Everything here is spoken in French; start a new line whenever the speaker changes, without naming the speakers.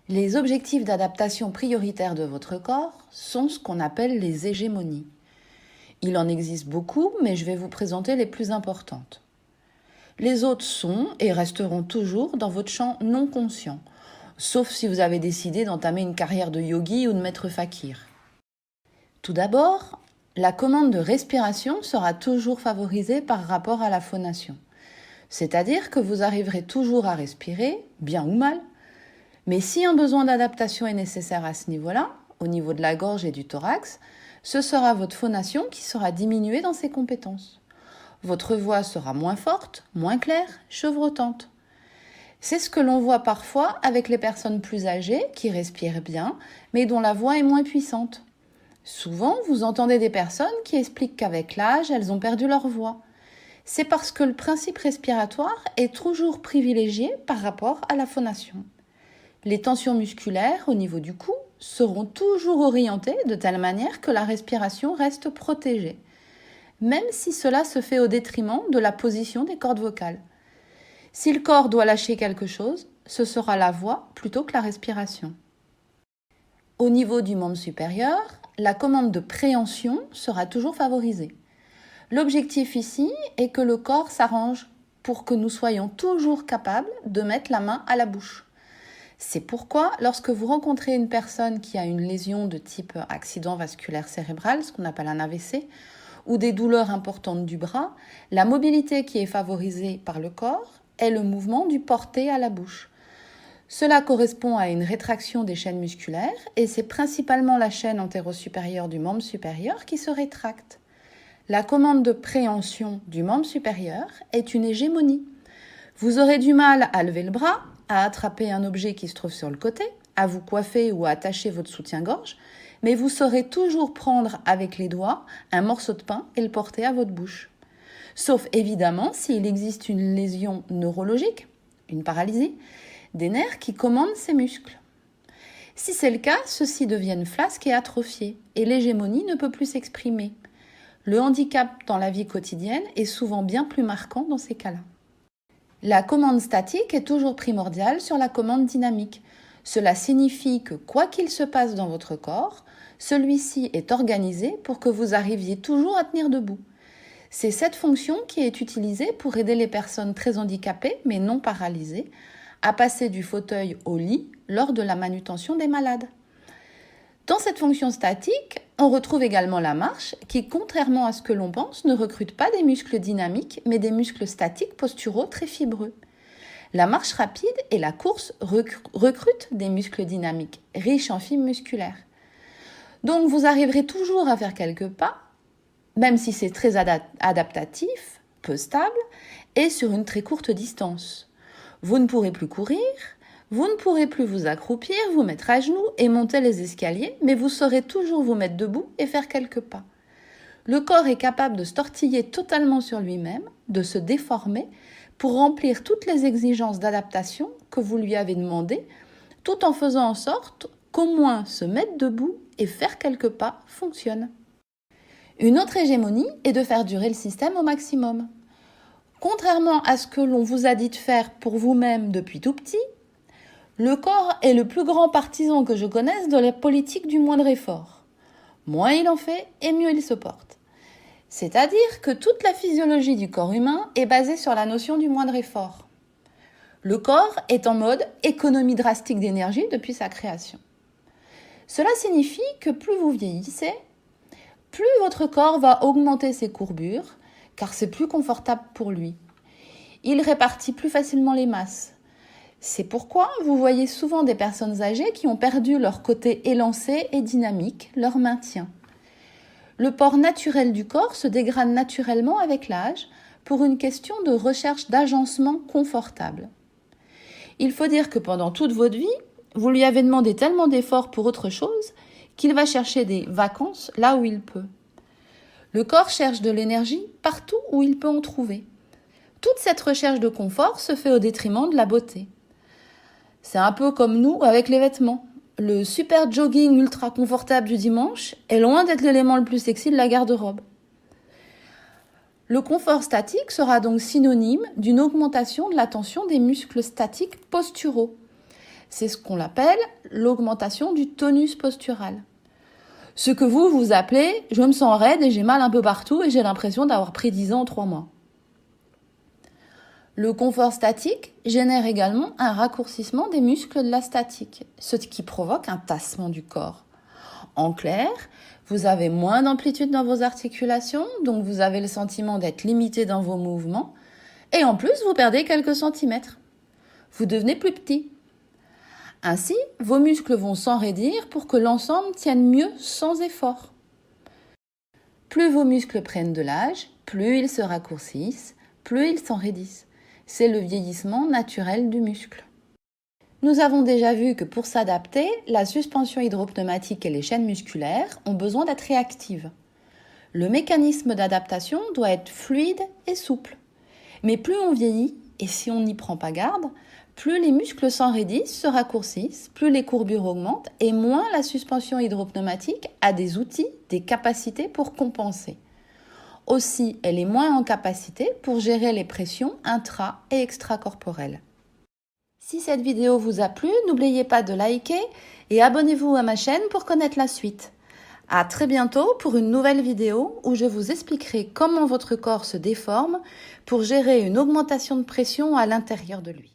Les objectifs d'adaptation prioritaires de votre corps sont ce qu'on appelle les hégémonies. Il en existe beaucoup, mais je vais vous présenter les plus importantes. Les autres sont et resteront toujours dans votre champ non conscient, sauf si vous avez décidé d'entamer une carrière de yogi ou de maître fakir. Tout d'abord, la commande de respiration sera toujours favorisée par rapport à la phonation. C'est-à-dire que vous arriverez toujours à respirer, bien ou mal. Mais si un besoin d'adaptation est nécessaire à ce niveau-là, au niveau de la gorge et du thorax, ce sera votre phonation qui sera diminuée dans ses compétences. Votre voix sera moins forte, moins claire, chevrotante. C'est ce que l'on voit parfois avec les personnes plus âgées qui respirent bien, mais dont la voix est moins puissante. Souvent, vous entendez des personnes qui expliquent qu'avec l'âge, elles ont perdu leur voix. C'est parce que le principe respiratoire est toujours privilégié par rapport à la phonation. Les tensions musculaires au niveau du cou seront toujours orientées de telle manière que la respiration reste protégée, même si cela se fait au détriment de la position des cordes vocales. Si le corps doit lâcher quelque chose, ce sera la voix plutôt que la respiration. Au niveau du membre supérieur, la commande de préhension sera toujours favorisée. L'objectif ici est que le corps s'arrange pour que nous soyons toujours capables de mettre la main à la bouche. C'est pourquoi, lorsque vous rencontrez une personne qui a une lésion de type accident vasculaire cérébral, ce qu'on appelle un AVC, ou des douleurs importantes du bras, la mobilité qui est favorisée par le corps est le mouvement du porté à la bouche. Cela correspond à une rétraction des chaînes musculaires et c'est principalement la chaîne antéro-supérieure du membre supérieur qui se rétracte. La commande de préhension du membre supérieur est une hégémonie. Vous aurez du mal à lever le bras, à attraper un objet qui se trouve sur le côté, à vous coiffer ou à attacher votre soutien-gorge, mais vous saurez toujours prendre avec les doigts un morceau de pain et le porter à votre bouche. Sauf évidemment s'il existe une lésion neurologique, une paralysie, des nerfs qui commandent ces muscles. Si c'est le cas, ceux-ci deviennent flasques et atrophiés, et l'hégémonie ne peut plus s'exprimer. Le handicap dans la vie quotidienne est souvent bien plus marquant dans ces cas-là. La commande statique est toujours primordiale sur la commande dynamique. Cela signifie que quoi qu'il se passe dans votre corps, celui-ci est organisé pour que vous arriviez toujours à tenir debout. C'est cette fonction qui est utilisée pour aider les personnes très handicapées, mais non paralysées, à passer du fauteuil au lit lors de la manutention des malades. Dans cette fonction statique, on retrouve également la marche qui, contrairement à ce que l'on pense, ne recrute pas des muscles dynamiques, mais des muscles statiques posturaux très fibreux. La marche rapide et la course recrutent des muscles dynamiques, riches en fibres musculaires. Donc vous arriverez toujours à faire quelques pas, même si c'est très adaptatif, peu stable, et sur une très courte distance. Vous ne pourrez plus courir, vous ne pourrez plus vous accroupir, vous mettre à genoux et monter les escaliers, mais vous saurez toujours vous mettre debout et faire quelques pas. Le corps est capable de se tortiller totalement sur lui-même, de se déformer pour remplir toutes les exigences d'adaptation que vous lui avez demandées, tout en faisant en sorte qu'au moins se mettre debout et faire quelques pas fonctionne. Une autre hégémonie est de faire durer le système au maximum. Contrairement à ce que l'on vous a dit de faire pour vous-même depuis tout petit, le corps est le plus grand partisan que je connaisse de la politique du moindre effort. Moins il en fait et mieux il se porte. C'est-à-dire que toute la physiologie du corps humain est basée sur la notion du moindre effort. Le corps est en mode économie drastique d'énergie depuis sa création. Cela signifie que plus vous vieillissez, plus votre corps va augmenter ses courbures, car c'est plus confortable pour lui. Il répartit plus facilement les masses. C'est pourquoi vous voyez souvent des personnes âgées qui ont perdu leur côté élancé et dynamique, leur maintien. Le port naturel du corps se dégrade naturellement avec l'âge pour une question de recherche d'agencement confortable. Il faut dire que pendant toute votre vie, vous lui avez demandé tellement d'efforts pour autre chose qu'il va chercher des vacances là où il peut. Le corps cherche de l'énergie partout où il peut en trouver. Toute cette recherche de confort se fait au détriment de la beauté. C'est un peu comme nous avec les vêtements. Le super jogging ultra confortable du dimanche est loin d'être l'élément le plus sexy de la garde-robe. Le confort statique sera donc synonyme d'une augmentation de la tension des muscles statiques posturaux. C'est ce qu'on appelle l'augmentation du tonus postural. Ce que vous appelez « je me sens raide et j'ai mal un peu partout et j'ai l'impression d'avoir pris 10 ans en 3 mois ». Le confort statique génère également un raccourcissement des muscles de la statique, ce qui provoque un tassement du corps. En clair, vous avez moins d'amplitude dans vos articulations, donc vous avez le sentiment d'être limité dans vos mouvements, et en plus vous perdez quelques centimètres. Vous devenez plus petit. Ainsi, vos muscles vont s'enraidir pour que l'ensemble tienne mieux sans effort. Plus vos muscles prennent de l'âge, plus ils se raccourcissent, plus ils s'enraidissent. C'est le vieillissement naturel du muscle. Nous avons déjà vu que pour s'adapter, la suspension hydropneumatique et les chaînes musculaires ont besoin d'être réactives. Le mécanisme d'adaptation doit être fluide et souple. Mais plus on vieillit, et si on n'y prend pas garde, plus les muscles s'enraidissent, se raccourcissent, plus les courbures augmentent et moins la suspension hydropneumatique a des outils, des capacités pour compenser. Aussi, elle est moins en capacité pour gérer les pressions intra- et extracorporelles. Si cette vidéo vous a plu, n'oubliez pas de liker et abonnez-vous à ma chaîne pour connaître la suite. À très bientôt pour une nouvelle vidéo où je vous expliquerai comment votre corps se déforme pour gérer une augmentation de pression à l'intérieur de lui.